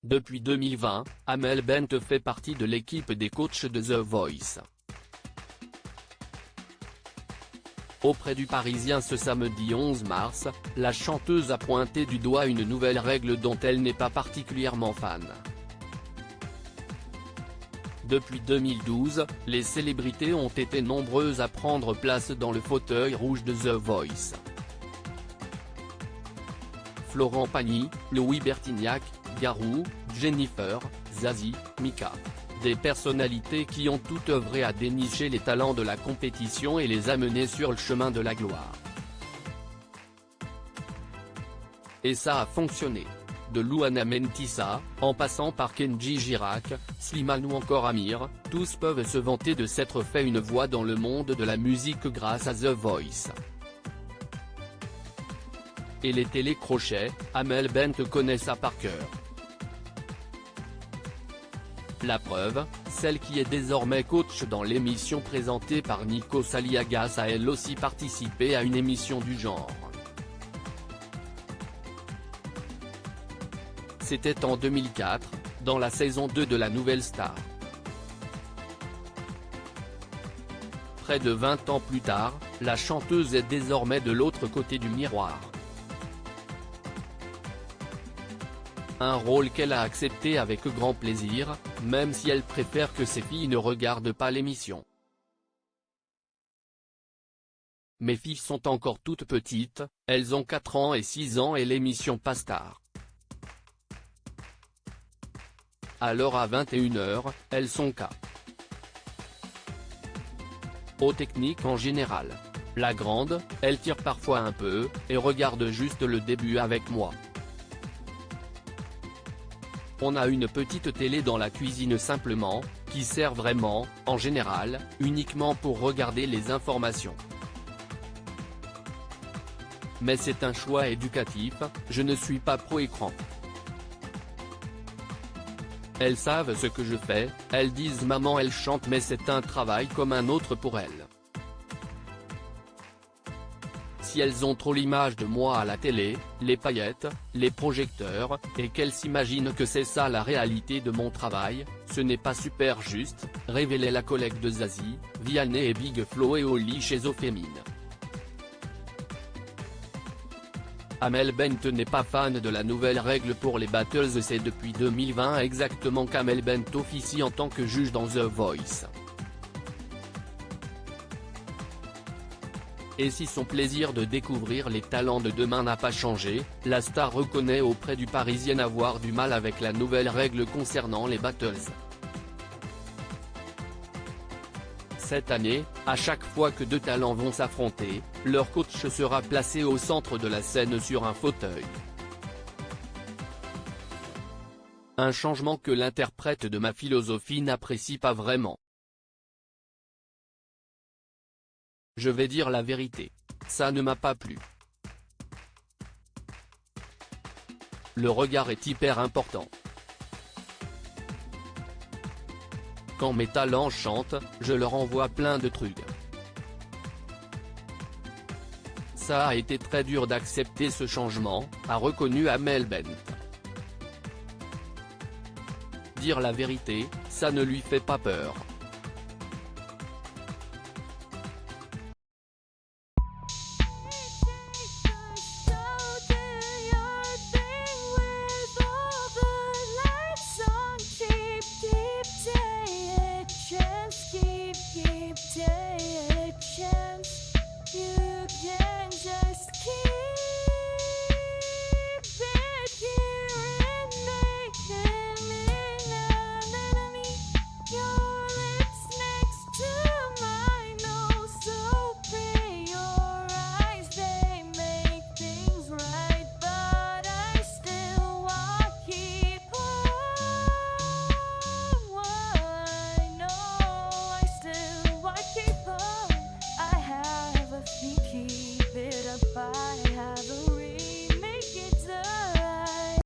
Depuis 2020, Amel Bent fait partie de l'équipe des coachs de The Voice. Auprès du Parisien ce samedi 11 mars, la chanteuse a pointé du doigt une nouvelle règle dont elle n'est pas particulièrement fan. Depuis 2012, les célébrités ont été nombreuses à prendre place dans le fauteuil rouge de The Voice. Florent Pagny, Louis Bertignac, Garou, Jennifer, Zazie, Mika. Des personnalités qui ont toutes œuvré à dénicher les talents de la compétition et les amener sur le chemin de la gloire. Et ça a fonctionné. De Louana Mentissa, en passant par Kenji Girac, Slimane ou encore Amir, tous peuvent se vanter de s'être fait une voix dans le monde de la musique grâce à The Voice. Et les télécrochets, Amel Bent connaît ça par cœur. La preuve, celle qui est désormais coach dans l'émission présentée par Nikos Aliagas a elle aussi participé à une émission du genre. C'était en 2004, dans la saison 2 de La Nouvelle Star. Près de 20 ans plus tard, la chanteuse est désormais de l'autre côté du miroir. Un rôle qu'elle a accepté avec grand plaisir, même si elle préfère que ses filles ne regardent pas l'émission. Mes filles sont encore toutes petites, elles ont 4 ans et 6 ans et l'émission passe tard. Alors à 21h, elles sont K. Aux techniques en général. La grande, elle tire parfois un peu, et regarde juste le début avec moi. On a une petite télé dans la cuisine simplement, qui sert vraiment, en général, uniquement pour regarder les informations. Mais c'est un choix éducatif, je ne suis pas pro-écran. Elles savent ce que je fais, elles disent maman elle chante mais c'est un travail comme un autre pour elles. Si elles ont trop l'image de moi à la télé, les paillettes, les projecteurs, et qu'elles s'imaginent que c'est ça la réalité de mon travail, ce n'est pas super juste, révélait la collègue de Zazie, Vianney et Big Flo et Oli chez Ofemine. Amel Bent n'est pas fan de la nouvelle règle pour les battles. C'est depuis 2020 exactement qu'Amel Bent officie en tant que juge dans The Voice. Et si son plaisir de découvrir les talents de demain n'a pas changé, la star reconnaît auprès du Parisien avoir du mal avec la nouvelle règle concernant les battles. Cette année, à chaque fois que deux talents vont s'affronter, leur coach sera placé au centre de la scène sur un fauteuil. Un changement que l'interprète de Ma Philosophie n'apprécie pas vraiment. Je vais dire la vérité. Ça ne m'a pas plu. Le regard est hyper important. Quand mes talents chantent, je leur envoie plein de trucs. Ça a été très dur d'accepter ce changement, a reconnu Amel Bent. Dire la vérité, ça ne lui fait pas peur.